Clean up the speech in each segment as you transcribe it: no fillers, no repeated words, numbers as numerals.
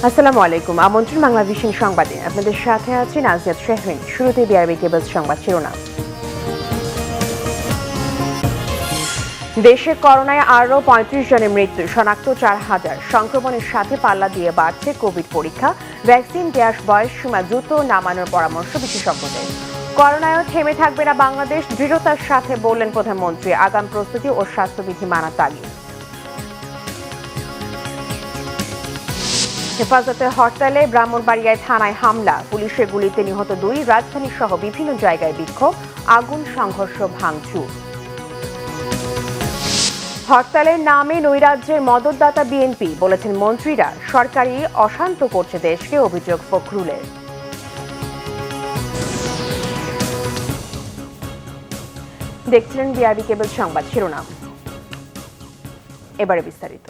আসসালামু আলাইকুম। আমন্ত্রণ বাংলাভিশন সংবাদে আপনাদের সাথে আছি নাজিয়াত শাহরিন। শুরুতে বিআরবি কেবলস সংবাদ শিরোনাম। দেশে করোনায় আরও ৩৫ জনের মৃত্যু, শনাক্ত ৪,০০০। সংক্রমণের সাথে পাল্লা দিয়ে বাড়ছে কোভিড পরীক্ষা, ভ্যাকসিন দেওয়ার বয়সসীমা দ্রুত নামানোর পরামর্শ বিশেষজ্ঞদের। করোনায়ও থেমে থাকবে না বাংলাদেশ, দৃঢ়তার সাথে বললেন প্রধানমন্ত্রী। আগাম প্রস্তুতি ও স্বাস্থ্যবিধি মানা তাগিদ। হেফাজতের হরতালে ব্রাহ্মণবাড়িয়ায় থানায় হামলা, পুলিশের গুলিতে নিহত ২। রাজধানী সহ বিভিন্ন জায়গায় বিক্ষোভ, আগুন, সংঘর্ষ, ভাঙচুর। হরতালের নামে নৈরাজ্যের মদতদাতা বিএনপি, বলেছেন মন্ত্রীরা। সরকারি অশান্ত করছে দেশকে, অভিযোগ ফখরুলের। দেখছিলেন বিআরবি কেবল সংবাদ শিরোনাম, এবারে বিস্তারিত।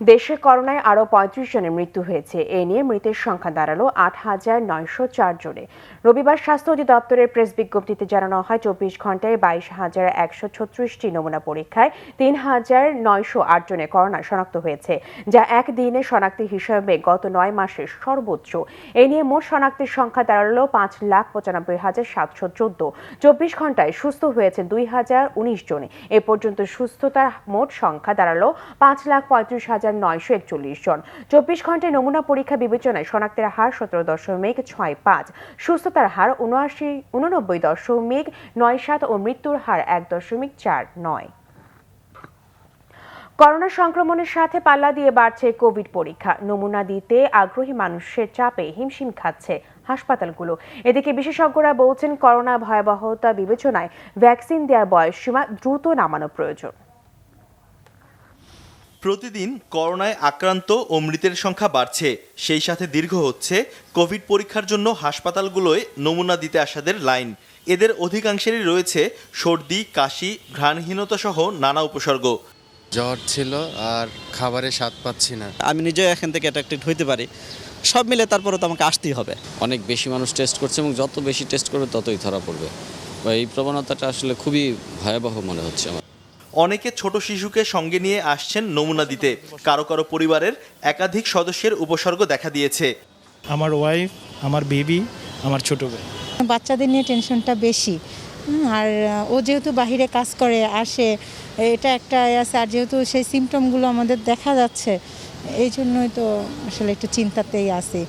দেশে করোনায় আরও ৩৫ জনের মৃত্যু হয়েছে। এ নিয়ে মৃতের সংখ্যা দাঁড়ালো ৮,৯০৪ জনে। রবিবার স্বাস্থ্য অধিদপ্তরের প্রেস বিজ্ঞপ্তিতে জানানো হয়, ২৪ ঘন্টায় ২২,১৩৬টি নমুনা পরীক্ষায় ৩,৯০৮ জনের করোনা শনাক্ত হয়েছে, যা একদিনে শনাক্তের হিসাবে গত ৯ মাসের সর্বোচ্চ। এ নিয়ে মোট শনাক্তের সংখ্যা দাঁড়ালো ৫,৯৫,৭১৪। ২৪ ঘন্টায় সুস্থ হয়েছে ২,০১৯ জনে। এ পর্যন্ত সুস্থতার মোট সংখ্যা দাঁড়ালো ৫,৩৫,৯৪১ জন। ২৪ ঘন্টায় নমুনা পরীক্ষা বিবেচনায় শনাক্তের হার ১৭.৬৫, সুস্থতার হার 89.97 ও মৃত্যুর হার ১.৪৯। করোনা সংক্রমণের সাথে পাল্লা দিয়ে বাড়ছে কোভিড পরীক্ষা। নমুনা দিতে আগ্রহী মানুষের চাপে হিমশিম খাচ্ছে হাসপাতালগুলো। এদিকে বিশেষজ্ঞরা বলছেন, করোনা ভয়াবহতা বিবেচনায় ভ্যাকসিন দেওয়ার বয়সসীমা দ্রুত নামানো প্রয়োজন। প্রতিদিন করোনায় আক্রান্ত ও মৃতের সংখ্যা বাড়ছে, সেই সাথে দীর্ঘ হচ্ছে কোভিড পরীক্ষার জন্য হাসপাতালগুলোয় নমুনা দিতে আসাদের লাইন। এদের অধিকাংশেরই রয়েছে সর্দি, কাশি, ঘ্রাণহীনতা সহ নানা উপসর্গ। জ্বর ছিল আর খাবারের স্বাদ পাচ্ছি না। আমি নিজেও এখান থেকে অ্যাট্রাক্টেড হইতে পারি, সব মিলে তারপরে তো আমাকে আসতেই হবে। অনেক বেশি মানুষ টেস্ট করছে এবং যত বেশি টেস্ট করবে ততই ধরা পড়বে। এই প্রবণতাটা আসলে খুবই ভয়াবহ মনে হচ্ছে আমার। অনেকে ছোট শিশুকে সঙ্গে নিয়ে আসছেন নমুনা দিতে। কারো কারো পরিবারের একাধিক সদস্যের উপসর্গ দেখা দিয়েছে। আমার ওয়াইফ, আমার বেবি, আমার ছোট ভাই। বাচ্চাদের নিয়ে টেনশনটা বেশি, আর ও যেহেতু বাহিরে কাজ করে আসে, এটা একটা আছে। আর যেহেতু সেই সিমটমগুলো আমাদের দেখা যাচ্ছে, এই জন্যই তো আসলে একটু চিন্তাতেই আছি।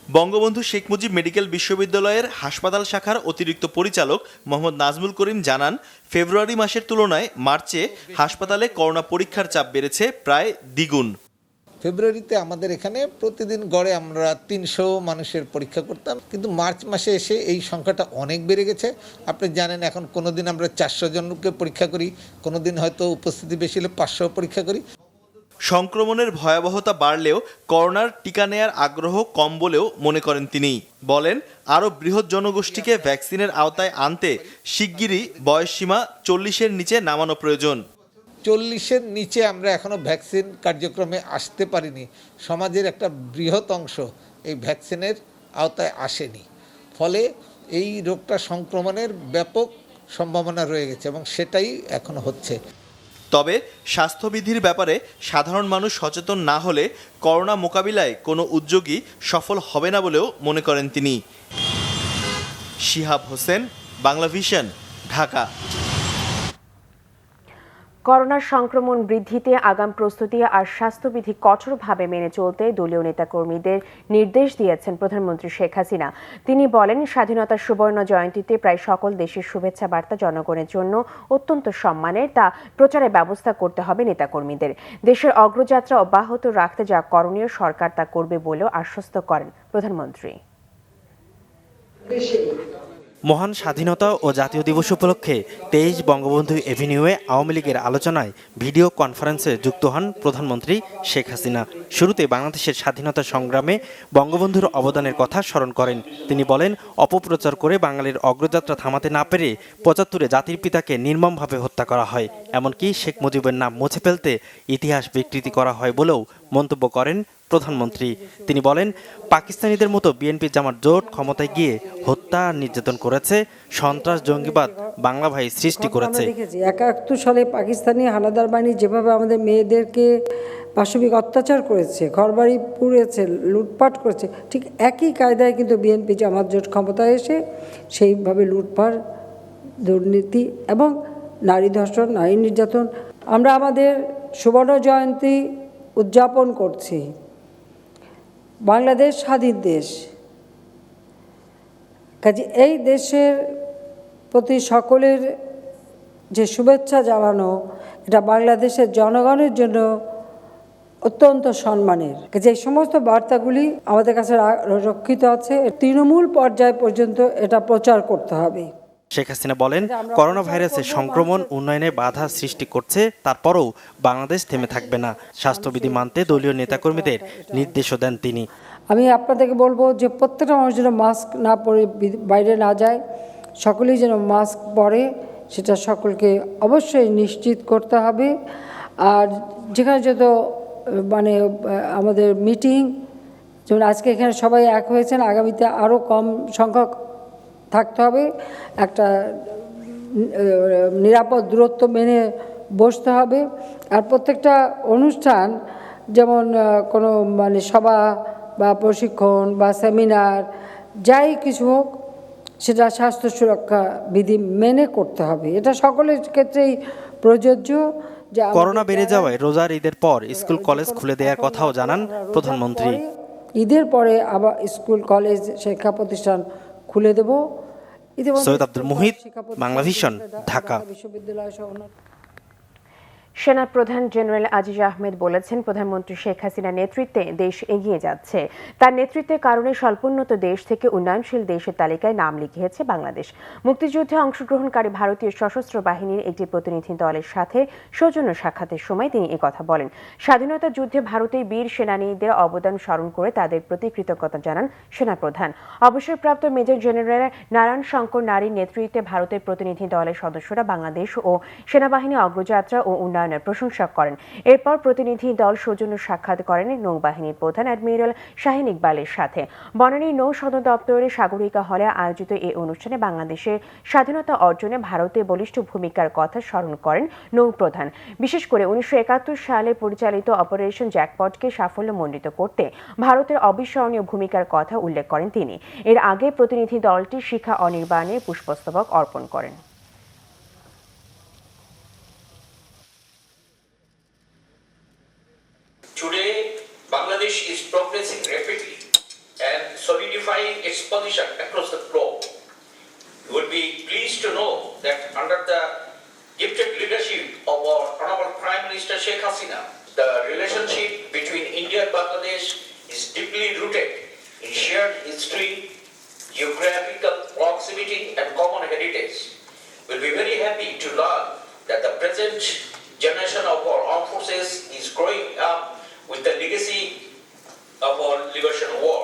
বঙ্গবন্ধু শেখ মুজিব মেডিকেল বিশ্ববিদ্যালয়ের হাসপাতাল শাখার অতিরিক্ত পরিচালক মোহাম্মদ নাজমুল করিম জানান, ফেব্রুয়ারি মাসের তুলনায় মার্চে হাসপাতালে করোনা পরীক্ষার চাপ বেড়েছে প্রায় দ্বিগুণ। ফেব্রুয়ারিতে আমাদের এখানে প্রতিদিন গড়ে আমরা ৩০০ মানুষের পরীক্ষা করতাম, কিন্তু মার্চ মাসে এসে এই সংখ্যাটা অনেক বেড়ে গেছে। আপনি জানেন, এখন কোনো দিন আমরা ৪০০ জনকে পরীক্ষা করি, কোনো দিন হয়তো উপস্থিতি বেশি হলে ৫০০ পরীক্ষা করি। সংক্রমণের ভয়াবহতা বাড়লেও করোনার টিকা নেয়ার আগ্রহ কম বলেও মনে করেন তিনি। বলেন, আরও বৃহৎ জনগোষ্ঠীকে ভ্যাকসিনের আওতায় আনতে শিগগিরই বয়সসীমা ৪০-এর নিচে নামানো প্রয়োজন। ৪০-এর নিচে আমরা এখনও ভ্যাকসিন কার্যক্রমে আসতে পারিনি। সমাজের একটা বৃহৎ অংশ এই ভ্যাকসিনের আওতায় আসেনি, ফলে এই রোগটা সংক্রমণের ব্যাপক সম্ভাবনা রয়ে গেছে এবং সেটাই এখন হচ্ছে। তবে স্বাস্থ্যবিধির ব্যাপারে সাধারণ মানুষ সচেতন না হলে করোনা মোকাবিলায় কোনো উদ্যোগই সফল হবে না বলেও মনে করেন তিনি। শিহাব হোসেন, বাংলাভিশন, ঢাকা। করোনার সংক্রমণ বৃদ্ধিতে আগাম প্রস্তুতি আর স্বাস্থ্যবিধি কঠোরভাবে মেনে চলতে দলীয় নেতাকর্মীদের নির্দেশ দিয়েছেন প্রধানমন্ত্রী শেখ হাসিনা। তিনি বলেন, স্বাধীনতার সুবর্ণ জয়ন্তীতে প্রায় সকল দেশের শুভেচ্ছা বার্তা জনগণের জন্য অত্যন্ত সম্মানের, তা প্রচারের ব্যবস্থা করতে হবে নেতাকর্মীদের। দেশের অগ্রযাত্রা অব্যাহত রাখতে যা করণীয় সরকার তা করবে বলেও আশ্বস্ত করেন প্রধানমন্ত্রী। মহান স্বাধীনতা ও জাতীয় দিবস উপলক্ষে ২৩ বঙ্গবন্ধু এভিনিউয়ে আওয়ামী লীগের আলোচনায় ভিডিও কনফারেন্সে যুক্ত হন প্রধানমন্ত্রী শেখ হাসিনা। শুরুতে বাংলাদেশের স্বাধীনতা সংগ্রামে বঙ্গবন্ধুর অবদানের কথা স্মরণ করেন। তিনি বলেন, অপপ্রচার করে বাঙালির অগ্রযাত্রা থামাতে না পেরে ৭৫-এ জাতির পিতাকে নির্মমভাবে হত্যা করা হয়, এমনকি শেখ মুজিবের নাম মুছে ফেলতে ইতিহাস বিকৃতি করা হয় বলেও মন্তব্য করেন প্রধানমন্ত্রী। তিনি বলেন, পাকিস্তানিদের মতো বিএনপি জামাত জোট ক্ষমতায় গিয়ে হত্যা নির্যাতন করেছে, সন্ত্রাস জঙ্গিবাদ বাংলা ভাই সৃষ্টি করেছে। ৭১ সালে পাকিস্তানি হানাদার বাহিনী যেভাবে আমাদের মেয়েদেরকে পাশবিক অত্যাচার করেছে, ঘরবাড়ি পুড়েছে, লুটপাট করেছে, ঠিক একই কায়দায় কিন্তু বিএনপি জামাত জোট ক্ষমতায় এসে সেইভাবে লুটপাট, দুর্নীতি এবং নারী ধর্ষণ, নারী নির্যাতন। আমরা আমাদের সুবর্ণ জয়ন্তী উদযাপন করছি। বাংলাদেশ স্বাধীন দেশ, কাজে এই দেশের প্রতি সকলের যে শুভেচ্ছা জানানো, এটা বাংলাদেশের জনগণের জন্য অত্যন্ত সম্মানের। যে সমস্ত বার্তাগুলি আমাদের কাছে রক্ষিত আছে, তৃণমূল পর্যায় পর্যন্ত এটা প্রচার করতে হবে। শেখ হাসিনা বলেন, করোনা ভাইরাসের সংক্রমণ উন্নয়নে বাধা সৃষ্টি করছে, তারপরও বাংলাদেশ থেমে থাকবে না। স্বাস্থ্যবিধি মানতে দলীয় নেতাকর্মীদের নির্দেশও দেন তিনি। আমি আপনাদেরকে বলবো যে প্রত্যেকটা মানুষ যেন মাস্ক না পরে বাইরে না যায়, সকলেই যেন মাস্ক পরে, সেটা সকলকে অবশ্যই নিশ্চিত করতে হবে। আর যেখানে যত মানে আমাদের মিটিং, যেমন আজকে এখানে সবাই এক হয়েছেন, আগামীতে আরও কম সংখ্যক থাকতে হবে, একটা নিরাপদ দূরত্ব মেনে বসতে হবে। আর প্রত্যেকটা অনুষ্ঠান, যেমন কোনো মানে সভা বা প্রশিক্ষণ বা সেমিনার, যাই কিছু হোক, সেটা স্বাস্থ্য সুরক্ষা বিধি মেনে করতে হবে। এটা সকলের ক্ষেত্রেই প্রযোজ্য। করোনা বেড়ে যাওয়ায় রোজার ঈদের পর স্কুল কলেজ খুলে দেওয়ার কথাও জানান প্রধানমন্ত্রী। ঈদের পরে আবার স্কুল কলেজ শিক্ষা প্রতিষ্ঠান খুলে দেব। সৈয়দ আব্দুল মুহিত, বাংলাভিশন, ঢাকা। বিশ্ববিদ্যালয় সহ সেনা প্রধান জেনারেল আজিজ আহমেদ বলেছেন, প্রধানমন্ত্রী শেখ হাসিনার নেতৃত্বে দেশ এগিয়ে যাচ্ছে। তার নেতৃত্বের কারণে স্বল্পোন্নত দেশ থেকে উন্নয়নশীল দেশের তালিকায় নাম লিখিয়েছে বাংলাদেশ। মুক্তিযুদ্ধে অংশগ্রহণকারী ভারতীয় সশস্ত্র বাহিনীর একটি প্রতিনিধি দলের সাথে সৌজন্য সাক্ষাতের সময় তিনি একথা বলেন। স্বাধীনতা যুদ্ধে ভারতের বীর সেনানীদের অবদান স্মরণ করে তাদের প্রতি কৃতজ্ঞতা জানান সেনাপ্রধান। অবসরপ্রাপ্ত মেজর জেনারেল নারায়ণ শঙ্কর নারীর নেতৃত্বে ভারতের প্রতিনিধি দলের সদস্যরা বাংলাদেশ ও সেনাবাহিনী অগ্রযাত্রা ও উন্নয়নের প্রশংসা করেন। এরপর প্রতিনিধি দল সৌজন্য সাক্ষাৎ করেন নৌবাহিনীর প্রধান অ্যাডমিরাল শাহিন ইকবালের সাথে। বনানী নৌ সদর দপ্তরের সাগরিকা হলে আয়োজিত এই অনুষ্ঠানে বাংলাদেশের স্বাধীনতা অর্জনে ভারতের বলিষ্ঠ ভূমিকার কথা স্মরণ করেন নৌপ্রধান। বিশেষ করে 1971 সালে পরিচালিত অপারেশন জ্যাকপটকে সাফল্যমণ্ডিত করতে ভারতের অবিস্মরণীয় ভূমিকার কথা উল্লেখ করেন তিনি। এর আগে প্রতিনিধি দলটি শিখা অনির্বাণে পুষ্পস্তবক অর্পণ করেন। Today, Bangladesh is progressing rapidly and solidifying its position across the globe. You would be pleased to know that under the gifted leadership of our Honorable Prime Minister Sheikh Hasina, the relationship between India and Bangladesh is deeply rooted in shared history, geographical proximity and common heritage. We'll be very happy to learn that the present generation of our armed forces is growing up with the legacy of our liberation war.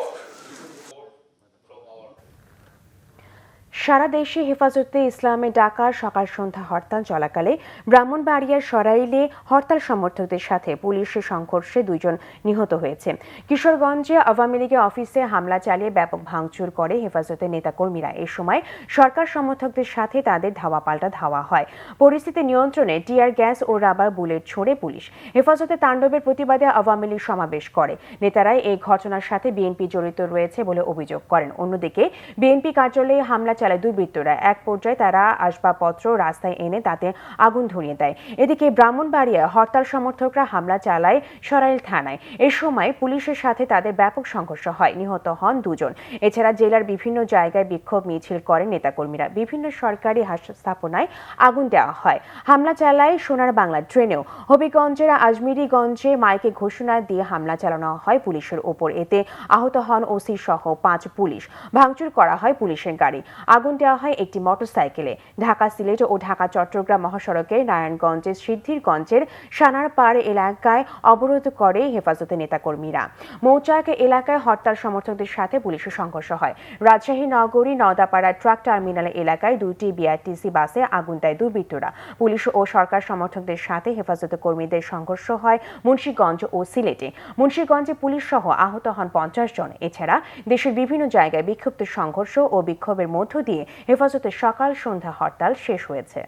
সারা দেশে হেফাজতে ইসলামে ডাকা সকাল সন্ধ্যা হরতাল চলাকালে ব্রাহ্মণবাড়িয়ার সরাইলে হরতাল সমর্থকদের সাথে পুলিশের সংঘর্ষে 2 জন নিহত হয়েছে। কিশোরগঞ্জে আওয়ামী লীগের অফিসে হামলা চালিয়ে ব্যাপক ভাঙচুর করে হেফাজতের নেতাকর্মীরা। এ সময় সরকার সমর্থকদের সাথে তাদের ধাওয়া পাল্টা ধাওয়া হয়। পরিস্থিতি নিয়ন্ত্রণে টিয়ার গ্যাস ও রাবার বুলেট ছোড়ে পুলিশ। হেফাজতে তাণ্ডবের প্রতিবাদে আওয়ামী লীগ সমাবেশ করে। নেতারাই এই ঘটনার সাথে বিএনপি জড়িত রয়েছে বলে অভিযোগ করেন। অন্যদিকে বিএনপি কার্যালয়ে হামলা চালায় দুর্বৃত্তরা। এক পর্যায়ে তারা আসবাবপত্র রাস্তায় এনে তাতে আগুন ধরিয়ে দেয়। এদিকে ব্রাহ্মণবাড়িয়ায় হরতাল সমর্থকরা হামলা চালায় সরাইল থানায়। এ সময় পুলিশের সাথে তাদের ব্যাপক সংঘর্ষ হয়, নিহত হন 2 জন। এছাড়া জেলার বিভিন্ন জায়গায় বিক্ষোভ মিছিল করেন নেতাকর্মীরা। বিভিন্ন সরকারি স্থাপনায় আগুন দেওয়া হয়। হামলা চালায় সোনার বাংলা ট্রেনেও। হবিগঞ্জের আজমিরিগঞ্জে মাইকে ঘোষণা দিয়ে হামলা চালানো হয় পুলিশের ওপর। এতে আহত হন ওসি সহ 5 পুলিশ। ভাঙচুর করা হয় পুলিশের গাড়ি। আগুন দেওয়া হয় একটি মোটরসাইকেলে। ঢাকা সিলেট ও ঢাকা চট্টগ্রাম মহাসড়কে নারায়ণগঞ্জের সিদ্ধিরগঞ্জের সানারপাড় এলাকায় অবরোধ করে হেফাজতের নেতাকর্মীরা। মৌচাক এলাকায় হরতাল সমর্থকদের সাথে পুলিশের সংঘর্ষ হয়। রাজশাহী নগরী নওদাপাড়া ট্রাক টার্মিনাল এলাকায় 2টি বিআরটিসি বাসে আগুন দেয় দুর্বৃত্তরা। পুলিশ ও সরকার সমর্থকদের সাথে হেফাজতের কর্মীদের সংঘর্ষ হয় মুন্সিগঞ্জ ও সিলেটে। মুন্সিগঞ্জে পুলিশ সহ আহত হন 50 জন। এছাড়া দেশের বিভিন্ন জায়গায় বিক্ষিপ্ত সংঘর্ষ ও বিক্ষোভের মধ্য দিয়ে হেফাজতের সকাল সন্ধ্যা হরতাল শেষ হয়েছে।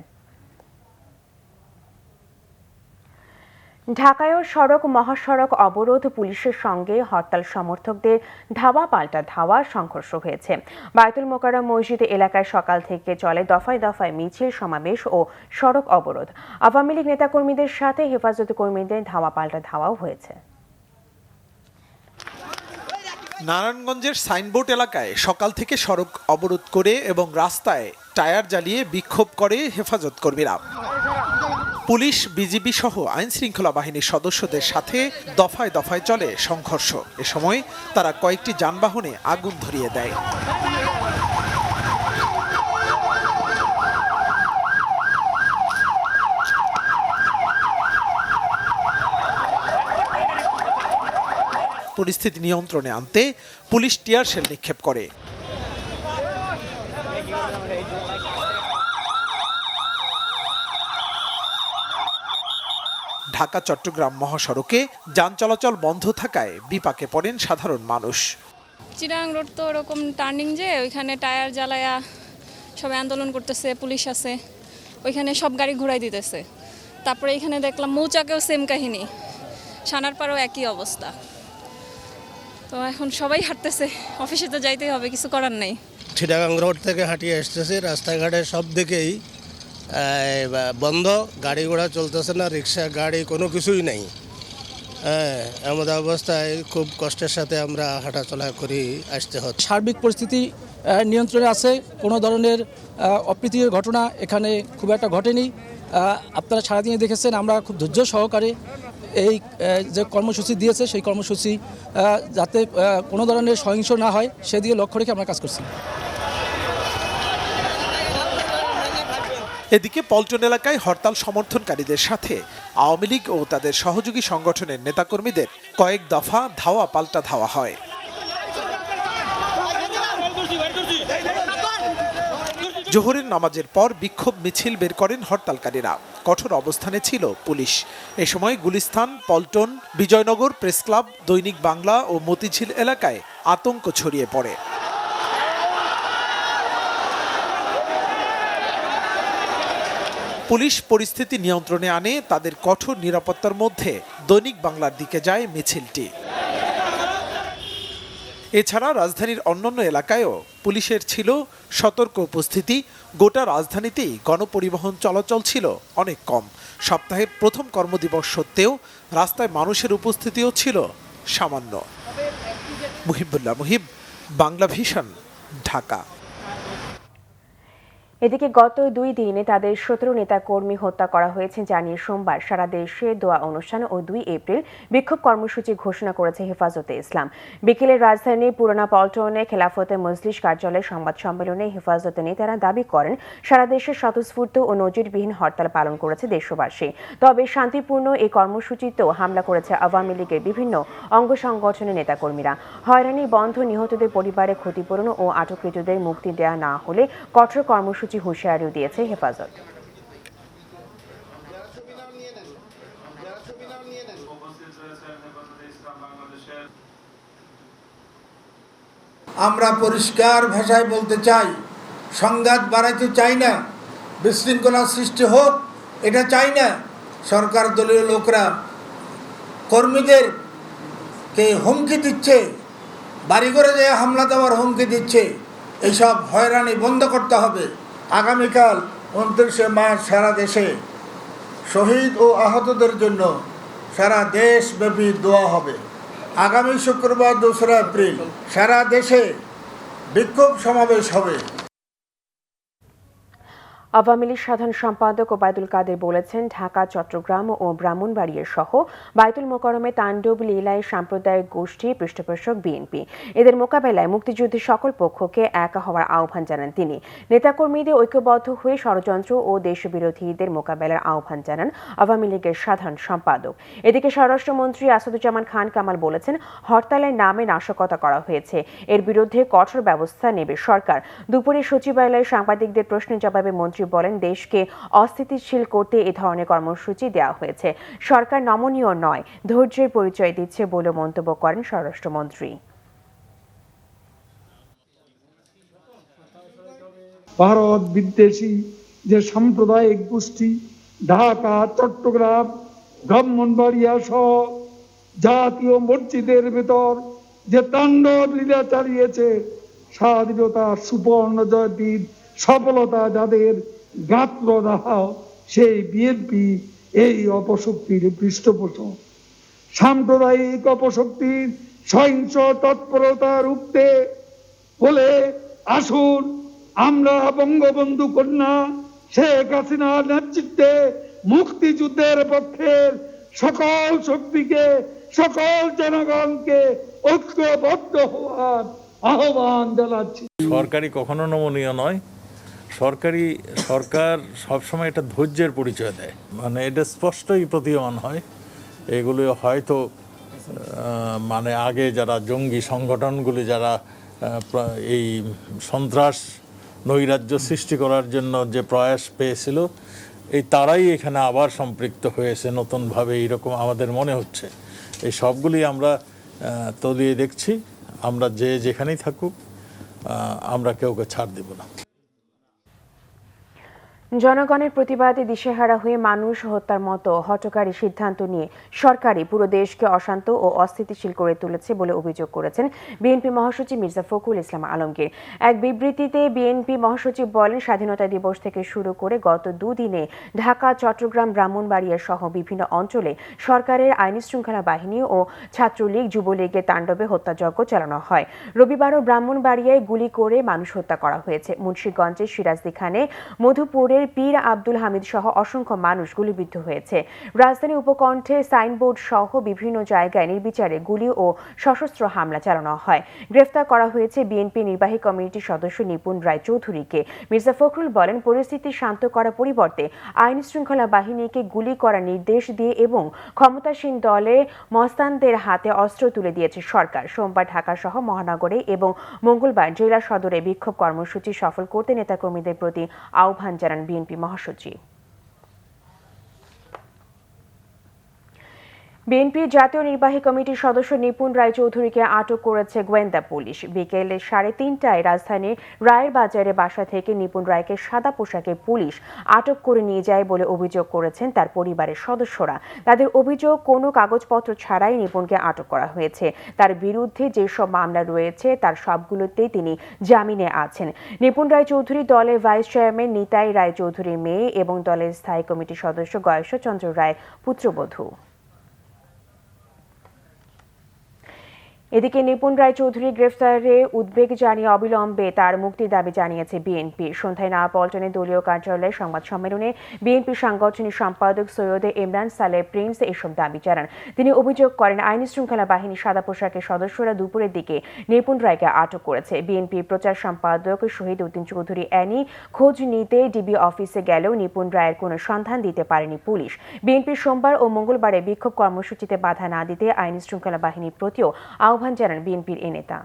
ঢাকায়ও সড়ক মহাসড়ক অবরোধ, পুলিশের সঙ্গে হরতাল সমর্থকদের ধাওয়া পাল্টা ধাওয়া, সংঘর্ষ হয়েছে। বায়তুল মোকাররম মসজিদ এলাকায় সকাল থেকে চলে দফায় দফায় মিছিল, সমাবেশ ও সড়ক অবরোধ। আওয়ামী লীগ নেতাকর্মীদের সাথে হেফাজত কর্মীদের ধাওয়া পাল্টা ধাওয়াও হয়েছে। নারায়ণগঞ্জের সাইনবোর্ড এলাকায় সকাল থেকে সড়ক অবরোধ করে এবং রাস্তায় টায়ার জ্বালিয়ে বিক্ষোভ করে হেফাজত কর্মীরা। পুলিশ, বিজিবি সহ আইন শৃঙ্খলা বাহিনীর সদস্যদের সাথে দফায় দফায় চলে সংঘর্ষ। এ সময় তারা কয়েকটি যানবাহনে আগুন ধরিয়ে দেয়। পরিস্থিতি নিয়ন্ত্রণে আনতে পুলিশ টিয়ার শেল নিক্ষেপ করে। ঢাকা চট্টগ্রাম মহাসড়কে যান চলাচল বন্ধ থাকায় বিপাকে পড়েন সাধারণ মানুষ। চিরাং রোড তো ওরকম টার্নিং, যে ওইখানে টায়ার জ্বালায়া সবাই আন্দোলন করতেছে, পুলিশ আছে ওইখানে, সব গাড়ি ঘুরাই দিতেছে। তারপরে এখানে দেখলাম মৌচাকেও সেম কাহিনী, সানারপাড়েও একই অবস্থা। তো এখন সবাই হাঁটতেছে, অফিসে তো যাইতেই হবে, কিছু করার নেই। চিটাগাং রোড থেকে হাঁটিয়ে আসতেছি, রাস্তাঘাটে সব দিকেই বন্ধ, গাড়ি ঘোড়া চলতেছে না, রিক্সা গাড়ি কোনো কিছুই নেই। এমন অবস্থায় খুব কষ্টের সাথে আমরা হাঁটাচলা করি আসতে হচ্ছে। সার্বিক পরিস্থিতি নিয়ন্ত্রণে আছে, কোনো ধরনের অপ্রীতিকর ঘটনা এখানে খুব একটা ঘটেনি। আপনারা সারাদিনে দেখেছেন আমরা খুব ধৈর্য সহকারে এই যে কর্মসূচি দিয়েছে সেই কর্মসূচি যাতে কোনো ধরনের সহিংস না হয় সেদিকে লক্ষ্য রেখে আমরা কাজ করছি। এদিকে পল্টন এলাকায় হরতাল সমর্থনকারীদের সাথে আওয়ামী লীগ ও তাদের সহযোগী সংগঠনের নেতাকর্মীদের কয়েক দফা ধাওয়া পাল্টা ধাওয়া হয়। জোহরের নামাজের পর বিক্ষোভ মিছিল বের করেন হরতালকারীরা। কঠোর অবস্থানে ছিল পুলিশ। এ সময় গুলিস্তান, পল্টন, বিজয়নগর, প্রেস ক্লাব, দৈনিক বাংলা ও মতিঝিল এলাকায় আতঙ্ক ছড়িয়ে পড়ে। পুলিশ পরিস্থিতি নিয়ন্ত্রণে আনে। তাদের কঠোর নিরাপত্তার মধ্যে দৈনিক বাংলার দিকে যায় মিছিলটি। এছাড়া রাজধানীর অন্যান্য এলাকায়ও পুলিশের ছিল সতর্ক উপস্থিতি। গোটা রাজধানীতেই গণপরিবহন চলাচল ছিল অনেক কম। সপ্তাহের প্রথম কর্মদিবস সত্ত্বেও রাস্তায় মানুষের উপস্থিতিও ছিল সামান্য। মুহিবুল্লাহ মুহিব, বাংলা ভিশন, ঢাকা। এদিকে গত 2 দিনে তাদের 17 নেতাকর্মী হত্যা করা হয়েছে জানিয়ে সোমবার সারা দেশে দোয়া অনুষ্ঠান ও 2 এপ্রিল বিক্ষোভ কর্মসূচি ঘোষণা করেছে হেফাজতে ইসলাম। বিকেলে রাজধানীর পুরানা পল্টনে খেলাফতে মজলিস কার্যালয়ে সংবাদ সম্মেলনে হেফাজতে নেতারা দাবি করেন সারা দেশে স্বতঃস্ফূর্ত ও নজিরবিহীন হরতাল পালন করেছে দেশবাসী। তবে শান্তিপূর্ণ এই কর্মসূচিতেও হামলা করেছে আওয়ামী লীগের বিভিন্ন অঙ্গ সংগঠনের নেতাকর্মীরা। হয়রানি বন্ধ, নিহতদের পরিবারে ক্ষতিপূরণ ও আটককৃতদের মুক্তি দেয়া না হলে কঠোর কর্মসূচি হুঁশিয়ারিও দিয়েছে হেফাজত। আমরা পরিষ্কার ভাষায় বলতে চাই, সংঘাত বাড়াইতে চাই না, বিশৃঙ্খলা সৃষ্টি হোক এটা চাই না। সরকার দলীয় লোকরা কর্মীদেরকে হুমকি দিচ্ছে, বাড়িঘরে যেয়ে হামলা দেওয়ার হুমকি দিচ্ছে। এইসব হয়রানি বন্ধ করতে হবে। আগামীকাল 29শে মার্চ সারা দেশে শহীদ ও আহতদের জন্য সারা দেশব্যাপী দোয়া হবে। আগামী শুক্রবার 2রা এপ্রিল সারা দেশে বিক্ষোভ সমাবেশ হবে। আওয়ামী লীগ সাধারণ সম্পাদক ওবায়দুল কাদের বলেছেন, ঢাকা, চট্টগ্রাম ও ব্রাহ্মণবাড়িয়া সহ বায়তুল মোকাররমে তাণ্ডব লীলায় সাম্প্রদায়িক গোষ্ঠী পৃষ্ঠপোষক বিএনপি। এদের মোকাবেলায় মুক্তিযুদ্ধের সকল পক্ষকে একা হওয়ার আহ্বান জানান তিনি। নেতাকর্মীদের ঐক্যবদ্ধ হয়ে ষড়যন্ত্র ও দেশবিরোধীদের মোকাবেলার আহ্বান জানান আওয়ামী লীগের সাধারণ সম্পাদক। এদিকে স্বরাষ্ট্রমন্ত্রী আসাদুজ্জামান খান কামাল বলেছেন, হরতালের নামে নাশকতা করা হয়েছে, এর বিরুদ্ধে কঠোর ব্যবস্থা নেবে সরকার। দুপুরে সচিবালয়ে সাংবাদিকদের প্রশ্নের জবাবে মন্ত্রী বলেন, দেশকে অস্থিতিশীল করতে এ ধরনের কর্মসূচি দেওয়া হয়েছে। সরকার নমনীয় নয়, ধৈর্যের পরিচয় দিচ্ছে বলে মন্তব্য করেন স্বরাষ্ট্রমন্ত্রী। ভারত বিদ্বেষী যে সাম্প্রদায়িক গোষ্ঠী ঢাকা, চট্টগ্রাম ব্রাহ্মণবাড়িয়া সহ জাতীয় মসজিদের ভেতর যে তাণ্ডব লীলা চালিয়েছে, স্বাধীনতার সুবর্ণ জয়ন্তীর সফলতা যাদের গাত্রদাহ, সেই বিএনপি এই অপশক্তির পৃষ্ঠপোষক। সাম্প্রদায়িক অপশক্তির সহিংস তৎপরতা রুখতে হলে আসুন আমরা বঙ্গবন্ধু কন্যা শেখ হাসিনার নেতৃত্বে মুক্তিযুদ্ধের পক্ষের সকল শক্তিকে, সকল জনগণকে ঐক্যবদ্ধ হওয়ার আহ্বান জানাচ্ছি। সরকারি কখনো নমনীয় নয়। সরকার সবসময় একটা ধৈর্যের পরিচয় দেয়, মানে এটা স্পষ্টই প্রতীয়মান হয়। এগুলো হয়তো মানে আগে যারা জঙ্গি সংগঠনগুলি যারা এই সন্ত্রাস নৈরাজ্য সৃষ্টি করার জন্য যে প্রয়াস পেয়েছিল, এই তারাই এখানে আবার সম্পৃক্ত হয়েছে নতুনভাবে, এইরকম আমাদের মনে হচ্ছে। এই সবগুলি আমরা তলিয়ে দেখছি। আমরা যেখানেই থাকুক, আমরা কাউকে ছাড় দেব না। জনগণের প্রতিবাদে দিশেহারা হয়ে মানুষ হত্যার মতো হঠকারী সিদ্ধান্ত নিয়ে সরকারই পুরো দেশকে অশান্ত ও অস্থিতিশীল করে তুলেছে বলে অভিযোগ করেছেন বিএনপি মহাসচিব মির্জা ফখরুল ইসলাম আলমগীর। এক বিবৃতিতে বিএনপি মহাসচিব বলেন, স্বাধীনতা দিবস থেকে শুরু করে গত দুদিনে ঢাকা, চট্টগ্রাম, ব্রাহ্মণবাড়িয়া সহ বিভিন্ন অঞ্চলে সরকারের আইনশৃঙ্খলা বাহিনী ও ছাত্রলীগ, যুবলীগের তাণ্ডবে হত্যাযজ্ঞ চালানো হয়। রবিবারও ব্রাহ্মণবাড়িয়ায় গুলি করে মানুষ হত্যা করা হয়েছে। মুন্সিগঞ্জের সিরাজদিখানে, মধুপুরে পীর আব্দুল হামিদ সহ অসংখ্য মানুষ গুলিবিদ্ধ হয়েছে। রাজধানী উপকণ্ঠে সাইনবোর্ড সহ বিভিন্ন জায়গায় নির্বিচারে গুলি ও সশস্ত্র হামলা চালানো হয়। গ্রেফতার করা হয়েছে বিএনপি নির্বাহী কমিটির সদস্য নিপুণ রায় চৌধুরীকে। মির্জা ফখরুল বলেন, পরিস্থিতি শান্ত করার পরিবর্তে আইন শৃঙ্খলা বাহিনীকে গুলি করার নির্দেশ দিয়ে এবং ক্ষমতাসীন দলে মস্তানদের হাতে অস্ত্র তুলে দিয়েছে সরকার। সোমবার ঢাকা সহ মহানগরে এবং মঙ্গলবার জেলা সদরে বিক্ষোভ কর্মসূচি সফল করতে নেতাকর্মীদের প্রতি আহ্বান জানান বিএনপি মহাসচিব। বিএনপির জাতীয় নির্বাহী কমিটির সদস্য নিপুণ রায় চৌধুরীকে আটক করেছে গোয়েন্দা পুলিশ। বিকেল 3:30টায় রাজধানীর রায়ের বাজারে বাসা থেকে নিপুণ রায়কে সাদা পোশাকে পুলিশ আটক করে নিয়ে যায় বলে অভিযোগ করেছেন তার পরিবারের সদস্যরা। তাদের অভিযোগ, কোনো কাগজপত্র ছাড়াই নিপুণকে আটক করা হয়েছে। তার বিরুদ্ধে যেসব মামলা রয়েছে তার সবগুলোতেই তিনি জামিনে আছেন। নিপুণ রায় চৌধুরী দলের ভাইস চেয়ারম্যান নিতাই রায় চৌধুরীর মেয়ে এবং দলের স্থায়ী কমিটির সদস্য গয়েশ্বরচন্দ্র রায় পুত্রবধূ। এদিকে নিপুণ রায় চৌধুরী গ্রেফতারে উদ্বেগ জানিয়ে অবিলম্বে তার মুক্তির দাবি জানিয়েছে বিএনপি। সন্ধ্যায় নয়াপল্টনে দলীয় কার্যালয়ে সংবাদ সম্মেলনে বিএনপি সাংগঠনিক সম্পাদক সৈয়দ ইমরান সালেহ প্রিন্স এসব দাবি জানান। তিনি অভিযোগ করেন, আইন শৃঙ্খলা বাহিনীর সাদা পোশাকের সদস্যরা দুপুরের দিকে নিপুণ রায়কে আটক করেছে। বিএনপির প্রচার সম্পাদক শহীদ উদ্দিন চৌধুরী অ্যানি খোঁজ নিতে ডিবি অফিসে গেলেও নিপুণ রায়ের কোনো সন্ধান দিতে পারেনি পুলিশ। বিএনপির সোমবার ও মঙ্গলবারে বিক্ষোভ কর্মসূচিতে বাধা না দিতে আইন শৃঙ্খলা বাহিনীর প্রতিও আহ্বান জানান বিএনপির এ নেতা।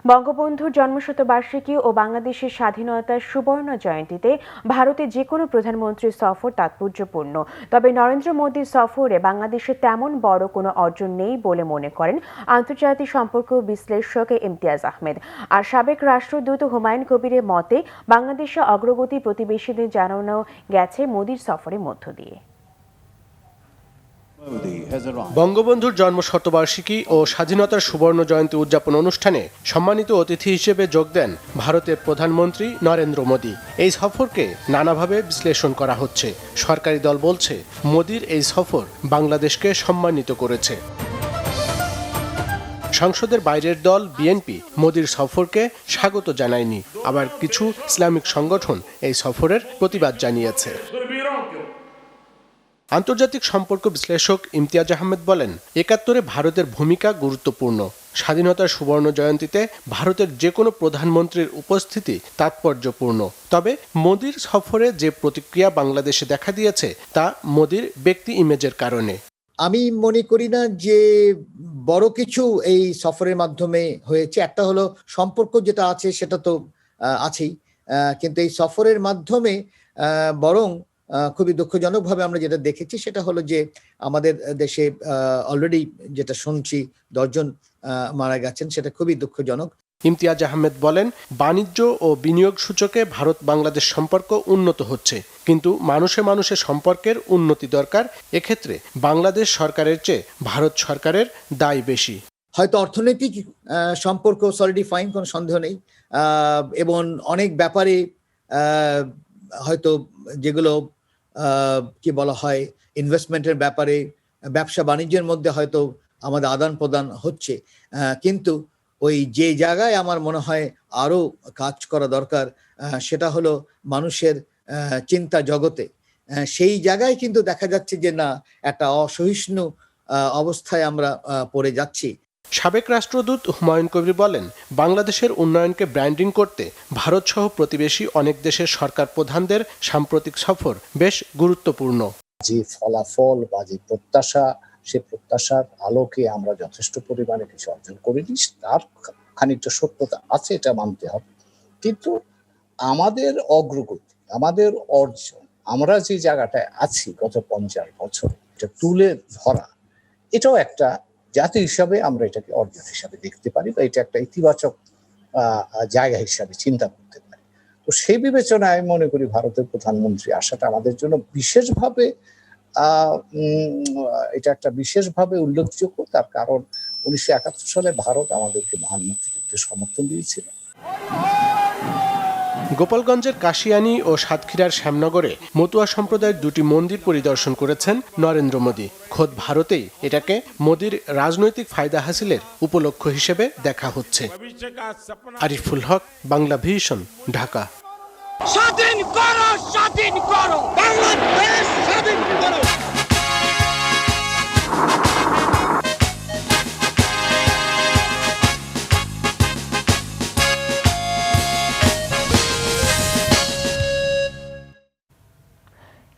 বঙ্গবন্ধুর জন্মশতবার্ষিকী ও বাংলাদেশের স্বাধীনতার সুবর্ণ জয়ন্তীতে ভারতে যে কোনো প্রধানমন্ত্রীর সফর তাৎপর্যপূর্ণ। তবে নরেন্দ্র মোদীর সফরে বাংলাদেশে তেমন বড় কোনো অর্জন নেই বলে মনে করেন আন্তর্জাতিক সম্পর্ক বিশ্লেষক ইমতিয়াজ আহমেদ। আর সাবেক রাষ্ট্রদূত হুমায়ুন কবিরের মতে, বাংলাদেশের অগ্রগতি প্রতিবেশীদের জানানো গেছে মোদীর সফরের মধ্য দিয়ে। বঙ্গবন্ধুর জন্ম শতবার্ষিকী ও স্বাধীনতার সুবর্ণ জয়ন্তী উদযাপন অনুষ্ঠানে সম্মানিত অতিথি হিসেবে যোগ দেন ভারতের প্রধানমন্ত্রী নরেন্দ্র মোদী। এই সফরকে নানাভাবে বিশ্লেষণ করা হচ্ছে। সরকারি দল বলছে, মোদীর এই সফর বাংলাদেশকে সম্মানিত করেছে। সংসদের বাইরের দল বিএনপি মোদীর সফরকে স্বাগত জানায়নি। আবার কিছু ইসলামিক সংগঠন এই সফরের প্রতিবাদ জানিয়েছে। আন্তর্জাতিক সম্পর্ক বিশ্লেষক ইমতিয়াজ আহমেদ বলেন, ৭১-এ ভারতের ভূমিকা গুরুত্বপূর্ণ। স্বাধীনতার সুবর্ণ জয়ন্তীতে ভারতের যে কোনো প্রধানমন্ত্রীর উপস্থিতি তাৎপর্যপূর্ণ। তবে মোদীর সফরে যে প্রতিক্রিয়া বাংলাদেশে দেখা দিয়েছে তা মোদীর ব্যক্তি ইমেজের কারণে। আমি মনে করি না যে বড় কিছু এই সফরের মাধ্যমে হয়েছে। একটা হলো সম্পর্ক যেটা আছে সেটা তো আছেই, কিন্তু এই সফরের মাধ্যমে বরং খুবই দুঃখজনকভাবে আমরা যেটা দেখেছি সেটা হলো যে আমাদের দেশে অলরেডি যেটা শুনছি 10 জন মারা গেছেন, সেটা খুবই দুঃখজনক। ইমতিয়াজ আহমেদ বলেন, বাণিজ্য ও বিনিয়োগ সূচকে ভারত বাংলাদেশ সম্পর্ক উন্নত হচ্ছে, কিন্তু মানুষে মানুষে সম্পর্কের উন্নতি দরকার। এক্ষেত্রে বাংলাদেশ সরকারের চেয়ে ভারত সরকারের দায় বেশি। হয়তো অর্থনৈতিক সম্পর্ক সলিডিফাইং কোনো সন্দেহ নেই, এবং অনেক ব্যাপারে হয়তো যেগুলো কি বলা হয় ইনভেস্টমেন্টের ব্যাপারে, ব্যবসা বাণিজ্যের মধ্যে হয়তো আমাদের আদান প্রদান হচ্ছে, কিন্তু ওই যে জায়গায় আমার মনে হয় আরো কাজ করা দরকার সেটা হলো মানুষের চিন্তা জগতে। সেই জায়গায় কিন্তু দেখা যাচ্ছে যে না, একটা অসহিষ্ণু অবস্থায় আমরা পড়ে যাচ্ছি। সাবেক রাষ্ট্রদূত হুমায়ুন কবির বলেন, বাংলাদেশের উন্নয়নকে ব্র্যান্ডিং করতে ভারত সহ প্রতিবেশী অনেক দেশের সরকার প্রধানদের সাম্প্রতিক সফর বেশ গুরুত্বপূর্ণ। যে ফলাফল বা যে প্রত্যাশা, সে প্রত্যাশার আলোকে আমরা যথেষ্ট পরিমাণে কিছু অর্জন করিনি, তার খানিকটা সত্যতা আছে, এটা মানতে হবে। কিন্তু আমাদের অগ্রগতি, আমাদের অর্জন, আমরা যে জায়গাটায় আছি গত 50 বছর, এটা তুলে ধরা, এটাও একটা জাতি হিসাবে আমরা এটাকে অর্জন হিসাবে দেখতে পারি, বা এটা একটা ইতিবাচক জায়গা হিসাবে চিন্তা করতে পারি। তো সেই বিবেচনায় আমি মনে করি ভারতের প্রধানমন্ত্রী আসাটা আমাদের জন্য বিশেষভাবে এটা একটা বিশেষভাবে উল্লেখযোগ্য। তার কারণ 1971 সালে ভারত আমাদেরকে মহান মুক্তিযুদ্ধের সমর্থন দিয়েছিল। গোপালগঞ্জের কাশিয়ানী ও সাতক্ষীরার শ্যামনগরে মতুয়া সম্প্রদায়ের 2টি মন্দির পরিদর্শন করেছেন নরেন্দ্র মোদী। খোদ ভারতেই এটাকে মোদীর রাজনৈতিক ফায়দা হাসিলের উপলক্ষ হিসেবে দেখা হচ্ছে। আরিফুল হক, বাংলা ভিশন, ঢাকা। স্বাধীন করো, স্বাধীন করো, বাংলাদেশ স্বাধীন করো।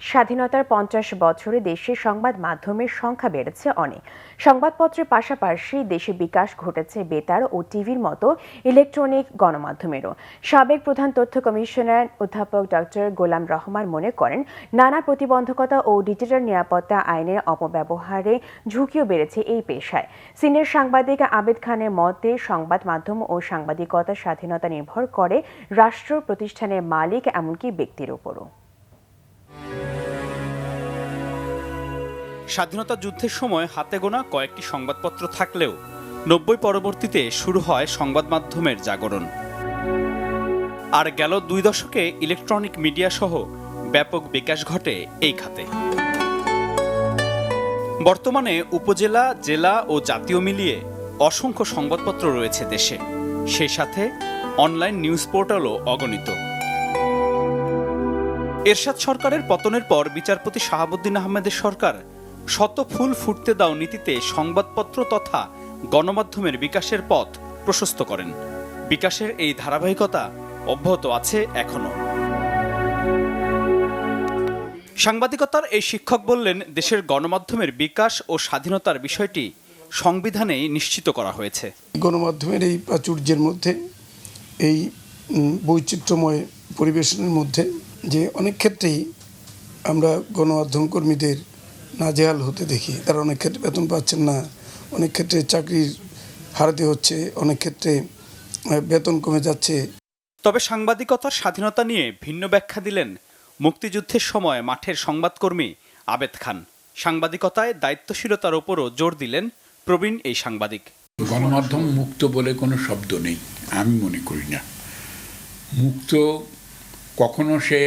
স্বাধীনতার 50 বছরে দেশের সংবাদ মাধ্যমের সংখ্যা বেড়েছে অনেক। সংবাদপত্রের পাশাপাশি দেশে বিকাশ ঘটেছে বেতার ও টিভির মতো ইলেকট্রনিক গণমাধ্যমেরও। সাবেক প্রধান তথ্য কমিশনার অধ্যাপক ডক্টর গোলাম রহমান মনে করেন, নানা প্রতিবন্ধকতা ও ডিজিটাল নিরাপত্তা আইনের অপব্যবহারে ঝুঁকিও বেড়েছে এই পেশায়। সিনিয়র সাংবাদিক আবেদ খানের মতে, সংবাদ মাধ্যম ও সাংবাদিকতার স্বাধীনতা নির্ভর করে রাষ্ট্র, প্রতিষ্ঠানের মালিক এমনকি ব্যক্তির উপরও। স্বাধীনতা যুদ্ধের সময় হাতে গোনা কয়েকটি সংবাদপত্র থাকলেও 90 পরবর্তীতে শুরু হয় সংবাদ মাধ্যমের জাগরণ। আর গেল 2 দশকে ইলেকট্রনিক মিডিয়া সহ ব্যাপক বিকাশ ঘটে এই খাতে। বর্তমানে উপজেলা, জেলা ও জাতীয় মিলিয়ে অসংখ্য সংবাদপত্র রয়েছে দেশে। সেই সাথে অনলাইন নিউজ পোর্টালও অগণিত। এরশাদ সরকারের পতনের পর বিচারপতি শাহাবুদ্দিন আহমেদের সরকার শত ফুল ফুটতে দাও নীতিতে সংবাদপত্র তথা গণমাধ্যমের বিকাশের পথ প্রশস্ত করেন। বিকাশের এই ধারাবাহিকতা অব্যাহত আছে এখনো। সাংবাদিকতার এই শিক্ষক বললেন, দেশের গণমাধ্যমের বিকাশ ও স্বাধীনতার বিষয়টি সংবিধানেই নিশ্চিত করা হয়েছে। গণমাধ্যমের এই প্রাচুর্যের মধ্যে, এই বৈচিত্র্যময় পরিবেশনের মধ্যে যে অনেক ক্ষেত্রেই আমরা গণমাধ্যম কর্মীদের নাজেহাল হতে দেখি। তারা অনেক ক্ষেত্রে বেতন পাচ্ছেন না, অনেক ক্ষেত্রে চাকরির হারাতে হচ্ছে, অনেক ক্ষেত্রে বেতন কমে যাচ্ছে। তবে সাংবাদিকতার স্বাধীনতা নিয়ে ভিন্ন ব্যাখ্যা দিলেন মুক্তিযুদ্ধের সময় মাঠের সংবাদকর্মী আবেদ খান। সাংবাদিকতায় দায়িত্বশীলতার ওপরও জোর দিলেন প্রবীণ এই সাংবাদিক। গণমাধ্যম মুক্ত বলে কোনো শব্দ নেই, আমি মনে করি না। মুক্ত কখনো সে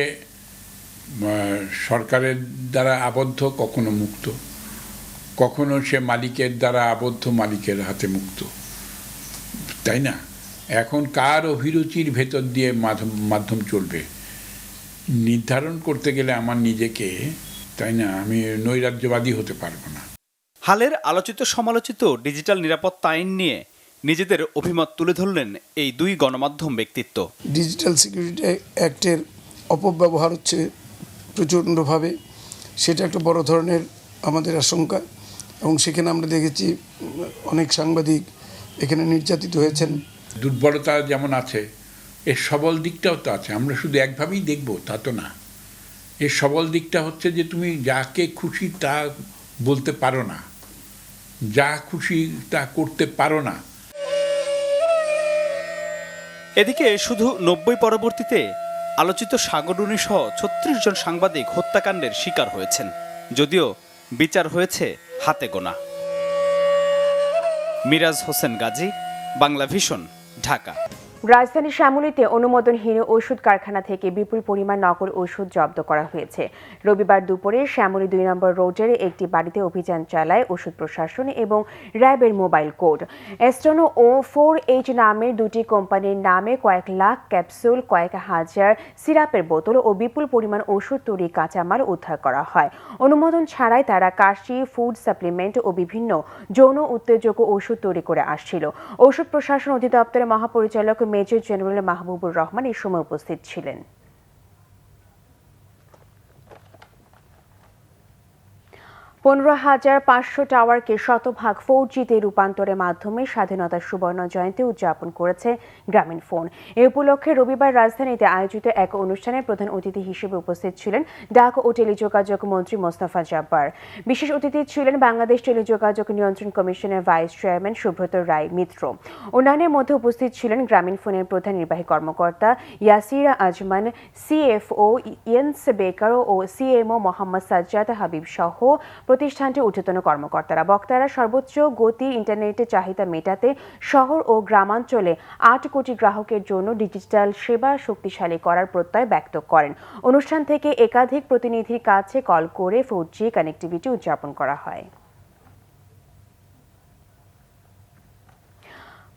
সরকারের দ্বারা আবদ্ধ, কখনো মুক্ত, কখনো সে মালিকের দ্বারা আবদ্ধ, মালিকের হাতে মুক্ত, তাই না? এখন কার অভিরুচির ভেতর দিয়ে মাধ্যম চলবে নির্ধারণ করতে গেলে আমার নিজেকে, তাই না, আমি নৈরাজ্যবাদী হতে পারবো না। হালের আলোচিত সমালোচিত ডিজিটাল নিরাপত্তা আইন নিয়ে নিজেদের অভিমত তুলে ধরলেন এই 2 গণমাধ্যম ব্যক্তিত্ব। ডিজিটাল সিকিউরিটি অ্যাক্টের অপব্যবহার হচ্ছে প্রচণ্ডভাবে, সেটা একটা বড় ধরনের আমাদের আশঙ্কা, এবং সেখানে আমরা দেখেছি অনেক সাংবাদিক এখানে নির্যাতিত হয়েছেন। দুর্বলতা যেমন আছে, এর সবল দিকটাও তো আছে। আমরা শুধু একভাবেই দেখব তা তো না। এর সবল দিকটা হচ্ছে যে তুমি যাকে খুশি তা বলতে পারো না, যা খুশি তা করতে পারো না। এদিকে শুধু 90 পরবর্তীতে আলোচিত সাগররুনি সহ 36 জন সাংবাদিক হত্যাকাণ্ডের শিকার হয়েছেন, যদিও বিচার হয়েছে হাতে গোনা। মিরাজ হোসেন গাজী, বাংলা ভিশন, ঢাকা। রাজধানীর শ্যামলীতে অনুমোদনহীন ওষুধ কারখানা থেকে বিপুল পরিমাণ নকল ওষুধ জব্দ করা হয়েছে। রবিবার দুপুরে শ্যামলী 2 নম্বর রোডের একটি বাড়িতে অভিযান চালায় ওষুধ প্রশাসন এবং র্যাবের মোবাইল কোড। এস্টোনো ও 4H নামের দুটি কোম্পানির নামে কয়েক লাখ ক্যাপসুল, কয়েক হাজার সিরাপের বোতল ও বিপুল পরিমাণ ওষুধ তৈরি কাঁচামাল উদ্ধার করা হয়। অনুমোদন ছাড়াই তারা কাশি, ফুড সাপ্লিমেন্ট ও বিভিন্ন যৌন উত্তেজক ওষুধ তৈরি করে আসছিল। ওষুধ প্রশাসন অধিদপ্তরের মহাপরিচালক মেজর জেনারেল মাহবুবুর রহমান এই সময় উপস্থিত ছিলেন। 15,500 টাওয়ারকে শতভাগ 4Gতে রূপান্তরের মাধ্যমে স্বাধীনতার সুবর্ণ জয়ন্তী উদযাপন করেছে গ্রামীণফোন। এ উপলক্ষে রবিবার রাজধানীতে আয়োজিত এক অনুষ্ঠানে প্রধান অতিথি হিসেবে উপস্থিত ছিলেন ডাক ও টেলিযোগাযোগ মন্ত্রী মোস্তফা জব্বার। বিশেষ অতিথি ছিলেন বাংলাদেশ টেলিযোগাযোগ নিয়ন্ত্রণ কমিশনের ভাইস চেয়ারম্যান সুব্রত রায় মিত্র। অন্যান্যের মধ্যে উপস্থিত ছিলেন গ্রামীণফোনের প্রধান নির্বাহী কর্মকর্তা ইয়াসির আজমান, সিএফও ইয়েন্স বেকার ও সিএমও মোহাম্মদ সাজ্জাদ হাবিব সহ প্রতিষ্ঠানটির ঊর্ধ্বতন কর্মকর্তারা। বক্তারা সর্বোচ্চ গতির ইন্টারনেটের চাহিদা মেটাতে শহর ও গ্রামাঞ্চলে 8 কোটি গ্রাহকের জন্য ডিজিটাল সেবা শক্তিশালী করার প্রত্যয় ব্যক্ত করেন। অনুষ্ঠান থেকে একাধিক প্রতিনিধির কাছে কল করে 4G কানেক্টিভিটি উদযাপন করা হয়।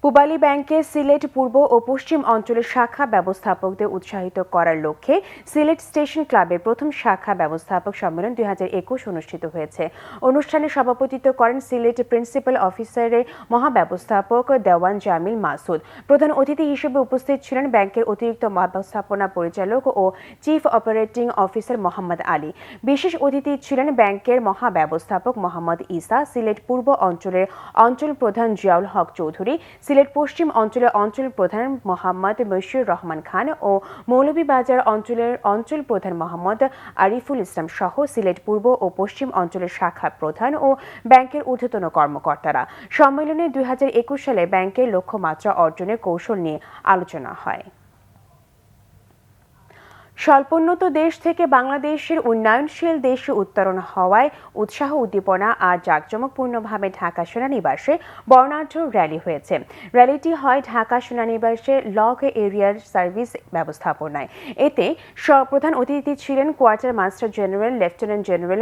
পূবালী ব্যাংকে সিলেট পূর্ব ও পশ্চিম অঞ্চলের শাখা ব্যবস্থাপকদের উৎসাহিত করার লক্ষ্যে সিলেট স্টেশন ক্লাবের প্রথম শাখা ব্যবস্থাপক সম্মেলন 2021 অনুষ্ঠিত হয়েছে। অনুষ্ঠানে সভাপতিত্ব করেন সিলেট প্রিন্সিপাল অফিসারের মহাব্যবস্থাপক দেওয়ান জামিল মাসুদ। প্রধান অতিথি হিসেবে উপস্থিত ছিলেন ব্যাংকের অতিরিক্ত মহাব্যবস্থাপনা পরিচালক ও chief operating officer Mohammad Ali. বিশেষ অতিথি ছিলেন ব্যাংকের মহাব্যবস্থাপক মোহাম্মদ ইসা, সিলেট পূর্ব অঞ্চলের অঞ্চল প্রধান জিয়াউল হক চৌধুরী, সিলেট পশ্চিম অঞ্চলের অঞ্চল প্রধান মোহাম্মদ মশিউর রহমান খান ও মৌলভীবাজার অঞ্চলের অঞ্চল প্রধান মোহাম্মদ আরিফুল ইসলাম সহ সিলেট পূর্ব ও পশ্চিম অঞ্চলের শাখা প্রধান ও ব্যাংকের ঊর্ধ্বতন কর্মকর্তারা। সম্মেলনে 2021 সালে ব্যাংকের লক্ষ্যমাত্রা অর্জনের কৌশল নিয়ে আলোচনা হয়। স্বল্পোন্নত দেশ থেকে বাংলাদেশের উন্নয়নশীল দেশে উত্তরণ হওয়ায় উৎসাহ উদ্দীপনা আর জাঁকজমকপূর্ণভাবে ঢাকা সেনানিবাসে বর্ণাঢ্য র্যালি হয়েছে। র্যালিটি হয় ঢাকা সেনানিবাসে লগ এরিয়ার সার্ভিস ব্যবস্থাপনায়। এতে প্রধান অতিথি ছিলেন quartermaster general lieutenant general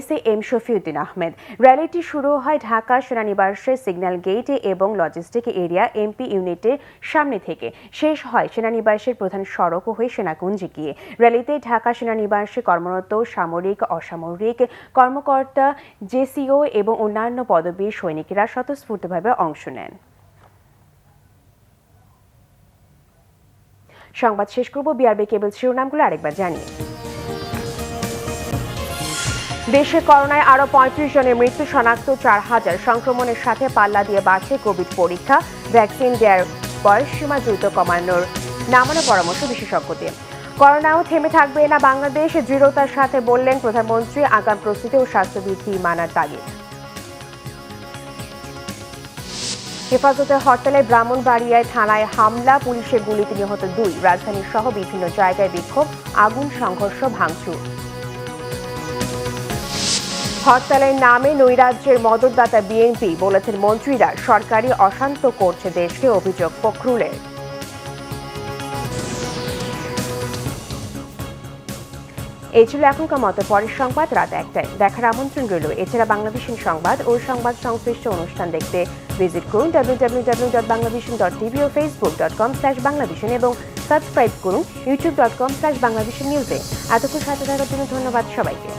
SAM Shafiuddin Ahmed. র্যালিটি শুরু হয় ঢাকা সেনানিবাসের সিগন্যাল গেট এবং লজিস্টিক এরিয়া MP ইউনিটের সামনে থেকে, শেষ হয় সেনানিবাসের প্রধান সড়ক হয়ে সেনাকুঞ্জে গিয়ে। র্যালিতে ঢাকা সেনানিবাসে কর্মরত সামরিক, অসামরিক কর্মকর্তা, JCO এবং অন্যান্য পদবীর সৈনিকেরা স্বতঃস্ফূর্তভাবে অংশ নেন। সংবাদ শেষ করব BRB কেবল শিরোনামগুলো আরেকবার জানিয়ে। দেশে করোনায় আরও 35 জনের মৃত্যু শনাক্ত, 4000 সংক্রমণের সাথে পাল্লা দিয়ে বাড়ছে কোভিড পরীক্ষা, ভ্যাকসিন দেওয়ার বয়সসীমা দ্রুত নামানো পরামর্শ বিশেষজ্ঞদের। করোনাও থেমে থাকবে না বাংলাদেশ, দৃঢ়তার সাথে বললেন প্রধানমন্ত্রী। আগাম প্রস্তুতি ও স্বাস্থ্যবিধি মানার তাগিদ। হেফাজতে হরতালে ব্রাহ্মণবাড়িয়ায় থানায় হামলা, পুলিশের গুলিতে নিহত 2। রাজধানীর সহ বিভিন্ন জায়গায় বিক্ষোভ, আগুন, সংঘর্ষ, ভাঙচুর। হরতালের নামে নৈরাজ্যের মদতদাতা BNP, বলেছেন মন্ত্রীরা। সরকারি অশান্ত করছে দেশকে, অভিযোগ ফখরুলের। এই ছিল এখনকার মতো। পরের সংবাদ রাত 1টায় দেখার আমন্ত্রণ রইল। এছাড়া বাংলাদেশের সংবাদ ও সংবাদ সংশ্লিষ্ট অনুষ্ঠান দেখতে ভিজিট করুন www.banglavision.tv ও facebook.com/banglavision এবং সাবস্ক্রাইব করুন youtube.com/banglavision নিউজে। এতক্ষণ সাথে থাকার জন্য ধন্যবাদ সবাইকে।